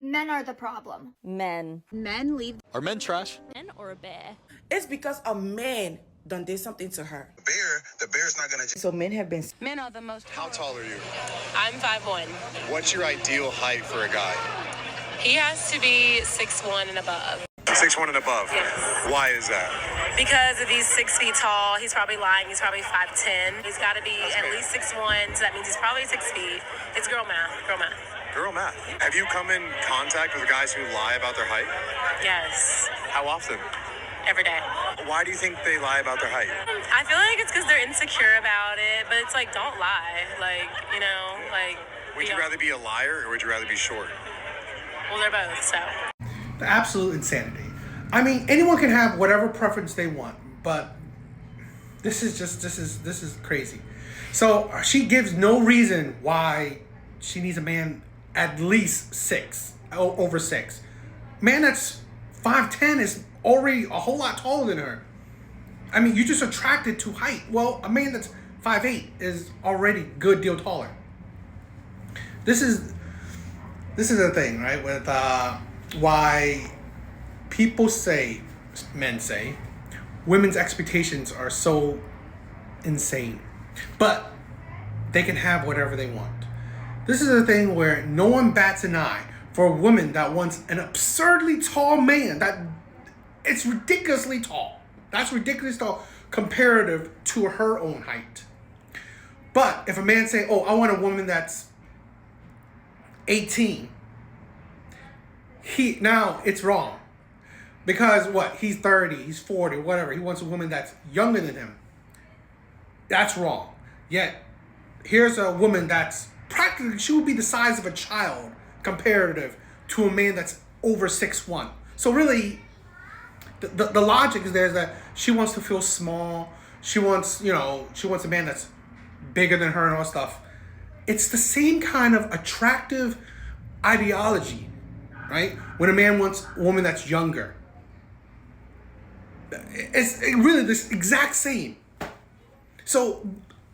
Men are the problem. Men. Men leave. Are men trash? Men or a bear? It's because a man done did something to her. The bear's not gonna. So men have been. Men are the most. How tall are you? I'm 5'1". What's your ideal height for a guy? He has to be 6'1" and above. 6'1" and above? Yes. Why is that? Because if he's 6 feet tall, he's probably lying. He's probably 5'10". He's got to be at least 6'1", so that means he's probably 6 feet. It's girl math. Girl math. Girl math. Have you come in contact with guys who lie about their height? Yes. How often? Every day. Why do you think they lie about their height? I feel like it's because they're insecure about it, but it's like, don't lie. Like, you know, like... Would you rather be a liar or would you rather be short? Well, they're both, so... The absolute insanity. I mean, anyone can have whatever preference they want, but this is crazy. So she gives no reason why she needs a man at least over 6. Man that's 5'10" is already a whole lot taller than her. I mean, you're just attracted to height. Well, a man that's 5'8" is already a good deal taller. This is the thing, right? With why men say, women's expectations are so insane. But they can have whatever they want. This is a thing where no one bats an eye for a woman that wants an absurdly tall man. It's ridiculously tall. That's ridiculously tall comparative to her own height. But if a man say, oh, I want a woman that's 18, now it's wrong. Because what? He's 30, he's 40, whatever. He wants a woman that's younger than him. That's wrong. Yet, here's a woman that's practically, she would be the size of a child comparative to a man that's over 6'1". So really, the logic is there is that she wants to feel small. She wants a man that's bigger than her and all stuff. It's the same kind of attractive ideology, right? When a man wants a woman that's younger. It's really this exact same. So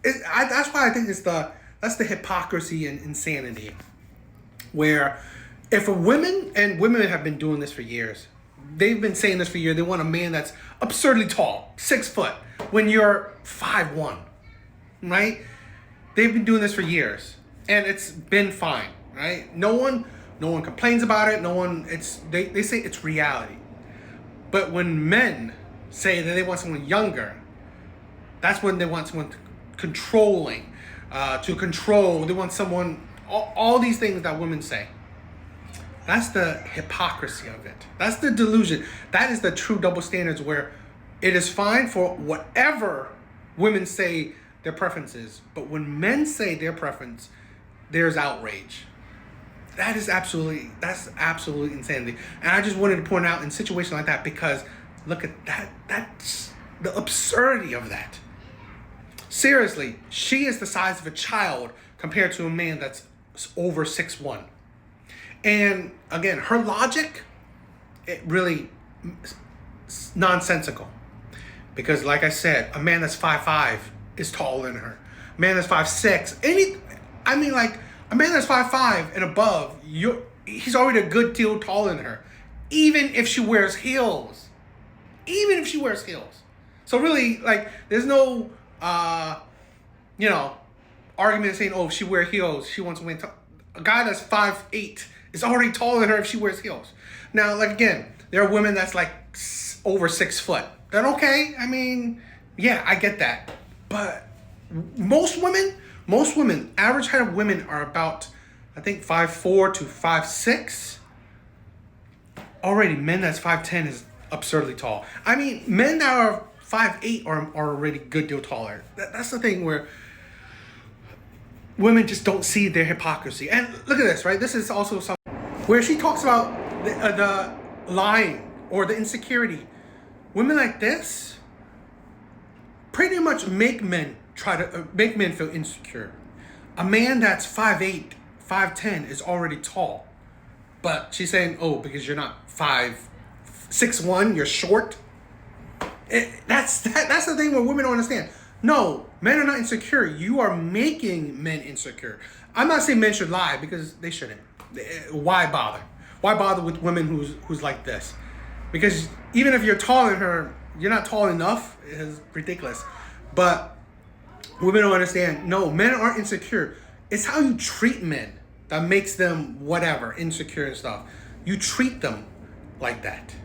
that's why I think that's the hypocrisy and insanity. Where if women have been doing this for years, they've been saying this for years, they want a man that's absurdly tall, 6 foot, when you're 5'1", right? They've been doing this for years, and it's been fine, right? No one complains about it. They say it's reality. But when men say that they want someone younger, that's when they want someone controlling, to control. They want someone, all these things that women say. That's the hypocrisy of it. That's the delusion. That is the true double standards where it is fine for whatever women say their preference is. But when men say their preference, there's outrage. That's absolutely insanity. And I just wanted to point out in situations like that because look at that. That's the absurdity of that. Seriously, she is the size of a child compared to a man that's over 6'1". And again, her logic, it really nonsensical. Because like I said, a man that's 5'5" is taller than her. A man that's 5'6", a man that's 5'5" and above, he's already a good deal taller than her. Even if she wears heels. So really, there's no, argument saying, oh, if she wears heels, she wants to win. A guy that's 5'8" is already taller than her if she wears heels. Now, again, there are women that's over 6 foot. Then okay, yeah, I get that. But most women, average height of women are about, I think, 5'4" to 5'6". Already, men that's 5'10" is absurdly tall. Men that are 5'8" are already a good deal taller. That's the thing where women just don't see their hypocrisy. And look at this, right? This is also something where she talks about the lying or the insecurity. Women like this pretty much make men feel insecure. A man that's 5'8", 5'10" is already tall. But she's saying, oh, because you're not 6'1", you're short. That's the thing where women don't understand. No, men are not insecure. You are making men insecure. I'm not saying men should lie because they shouldn't. Why bother? why bother with women who's like this? Because even if you're taller than her, you're not tall enough. It's ridiculous. But women don't understand. No, men aren't insecure. It's how you treat men that makes them whatever, insecure and stuff. You treat them like that.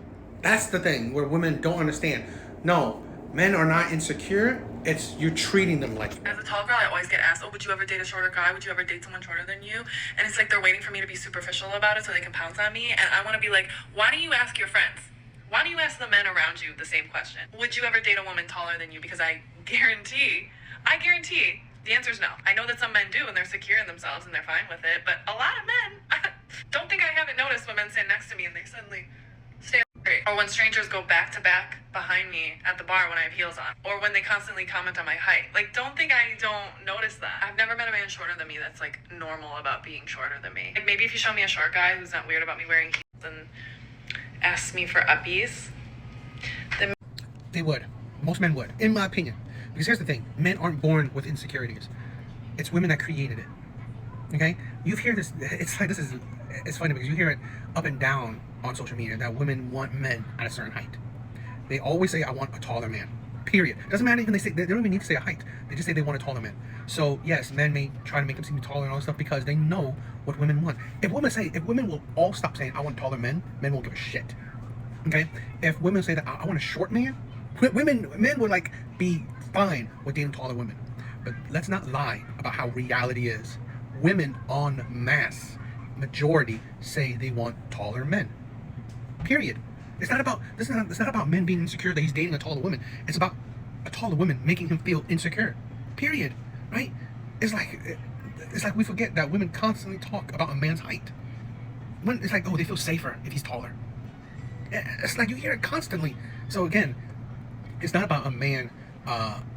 That's the thing where women don't understand. No, men are not insecure. It's you're treating them like. As a tall girl, I always get asked, oh, would you ever date a shorter guy? Would you ever date someone shorter than you? And it's like they're waiting for me to be superficial about it so they can pounce on me. And I want to be like, why don't you ask your friends? Why don't you ask the men around you the same question? Would you ever date a woman taller than you? Because I guarantee, the answer is no. I know that some men do and they're secure in themselves and they're fine with it. But a lot of men, don't think I haven't noticed when men stand next to me and they suddenly stay straight. Or when strangers go back to back behind me at the bar when I have heels on. Or when they constantly comment on my height. Like, don't think I don't notice that. I've never met a man shorter than me that's like normal about being shorter than me. Like, maybe if you show me a short guy who's not weird about me wearing heels and asks me for uppies, then They would. Most men would, in my opinion. Because here's the thing. Men aren't born with insecurities. It's women that created it. Okay? You hear this, it's funny because you hear it up and down on social media that women want men at a certain height. They always say, I want a taller man. Period. Doesn't matter even they don't even need to say a height. They just say they want a taller man. So yes, men may try to make them seem taller and all this stuff because they know what women want. If women will all stop saying I want taller men won't give a shit. Okay? If women say that I want a short man, men would like be fine with dating taller women. But let's not lie about how reality is. Women en masse, majority, say they want taller men. Period. It's not about men being insecure that he's dating a taller woman. It's about a taller woman making him feel insecure. Period. Right? It's like we forget that women constantly talk about a man's height. It's like, oh, they feel safer if he's taller. It's like you hear it constantly. So again, it's not about a man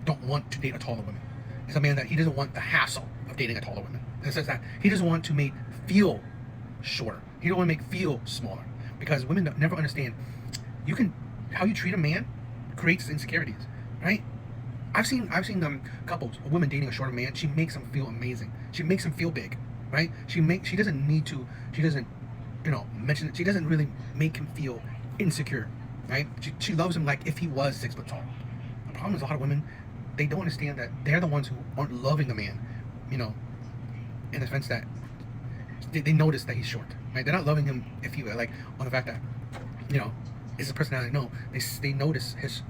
don't want to date a taller woman. It's a man that he doesn't want the hassle of dating a taller woman. It says that he doesn't want to make feel shorter. He don't want to make feel smaller. Because women never understand. How you treat a man creates insecurities, right? I've seen couples, a woman dating a shorter man. She makes him feel amazing. She makes him feel big, right? She doesn't mention it. She doesn't really make him feel insecure, right? She loves him like if he was 6 foot tall. The problem is a lot of women, they don't understand that they're the ones who aren't loving a man, in the sense that they notice that he's short, right? They're not loving him if he like on the fact that, is his personality. No, they notice his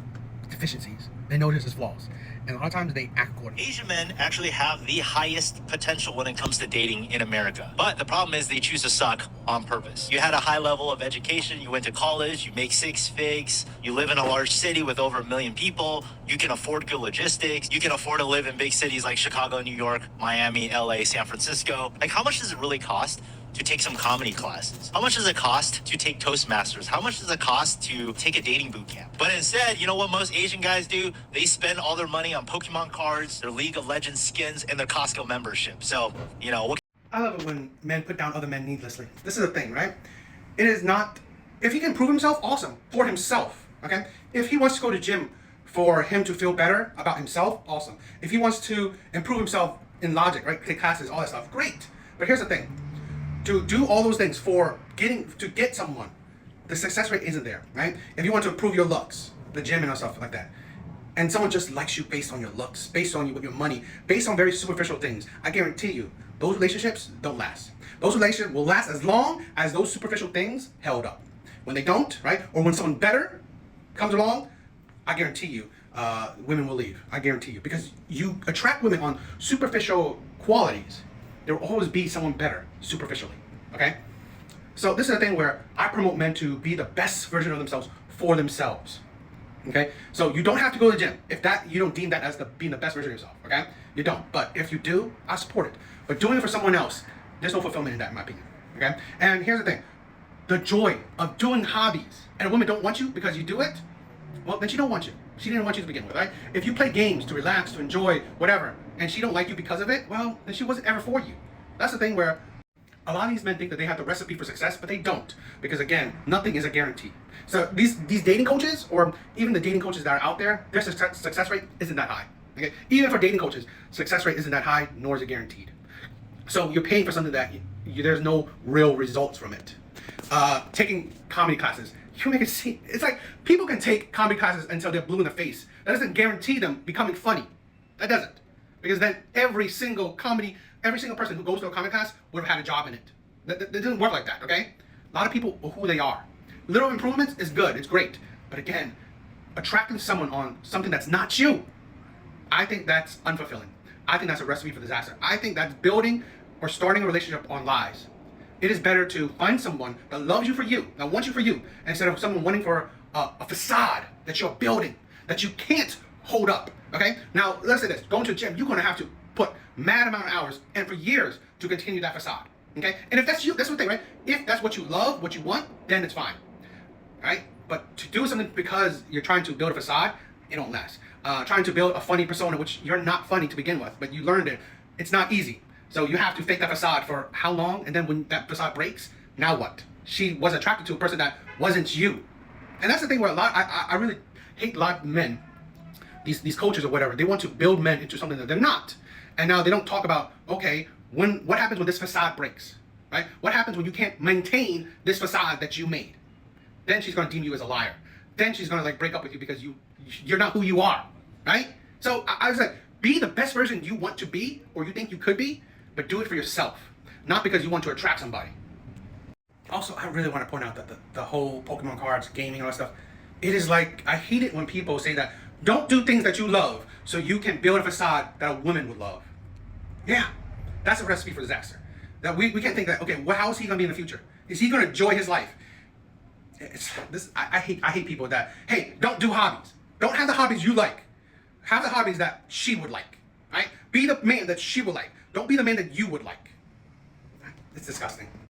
deficiencies. They notice his flaws. And a lot of times they act accordingly. Asian men actually have the highest potential when it comes to dating in America. But the problem is they choose to suck on purpose. You had a high level of education, you went to college, you make 6 figs, you live in a large city with over 1 million people, you can afford good logistics, you can afford to live in big cities like Chicago, New York, Miami, LA, San Francisco. Like, how much does it really cost to take some comedy classes? How much does it cost to take Toastmasters? How much does it cost to take a dating boot camp? But instead, you know what most Asian guys do? They spend all their money on Pokemon cards, their League of Legends skins, and their Costco membership. So, what I love it when men put down other men needlessly. This is the thing, right? It is not, if he can prove himself, awesome, for himself, okay? If he wants to go to gym for him to feel better about himself, awesome. If he wants to improve himself in logic, right, take classes, all that stuff, great. But here's the thing. To do all those things to get someone, the success rate isn't there, right? If you want to improve your looks, the gym and stuff like that, and someone just likes you based on your looks, based on your money, based on very superficial things, I guarantee you, those relationships don't last. Those relationships will last as long as those superficial things held up. When they don't, right, or when someone better comes along, I guarantee you, women will leave. I guarantee you, because you attract women on superficial qualities. There will always be someone better superficially, okay? So this is the thing where I promote men to be the best version of themselves for themselves, okay? So you don't have to go to the gym if you don't deem that as being the best version of yourself, okay? You don't, but if you do, I support it. But doing it for someone else, there's no fulfillment in that, in my opinion, okay? And here's the thing, the joy of doing hobbies, and a woman don't want you because you do it, well, then she don't want you. She didn't want you to begin with, right? If you play games to relax, to enjoy, whatever, and she don't like you because of it, well, then she wasn't ever for you. That's the thing where a lot of these men think that they have the recipe for success, but they don't. Because again, nothing is a guarantee. So these dating coaches, or even the dating coaches that are out there, their success rate isn't that high. Okay? Even for dating coaches, success rate isn't that high, nor is it guaranteed. So you're paying for something that there's no real results from it. taking comedy classes. You make it seem it's like people can take comedy classes until they're blue in the face. That doesn't guarantee them becoming funny. That doesn't, because then every single person who goes to a comedy class would have had a job in it. That doesn't work like that. Okay, a lot of people are who they are. Little improvements is good. It's great, but again, attracting someone on something that's not you, I think that's unfulfilling. I think that's a recipe for disaster. I think that's building or starting a relationship on lies. It is better to find someone that loves you for you, that wants you for you, instead of someone wanting for a facade that you're building, that you can't hold up, okay? Now, let's say this. Going to the gym, you're going to have to put mad amount of hours and for years to continue that facade, okay? And if that's you, that's one thing, right? If that's what you love, what you want, then it's fine, right? But to do something because you're trying to build a facade, it don't last. Trying to build a funny persona, which you're not funny to begin with, but you learned it, it's not easy. So you have to fake that facade for how long? And then when that facade breaks, now what? She was attracted to a person that wasn't you. And that's the thing where I really hate a lot of men, these coaches or whatever, they want to build men into something that they're not. And now they don't talk about, okay, what happens when this facade breaks, right? What happens when you can't maintain this facade that you made? Then she's gonna deem you as a liar. Then she's gonna like break up with you because you're not who you are, right? So I was like, be the best version you want to be or you think you could be, but do it for yourself, not because you want to attract somebody. Also, I really want to point out that the whole Pokemon cards, gaming, all that stuff, it is like, I hate it when people say that, don't do things that you love so you can build a facade that a woman would love. Yeah, that's a recipe for disaster. That we can't think that, okay, well, how is he going to be in the future? Is he going to enjoy his life? I hate people that, hey, don't do hobbies. Don't have the hobbies you like. Have the hobbies that she would like, right? Be the man that she would like. Don't be the man that you would like. It's disgusting.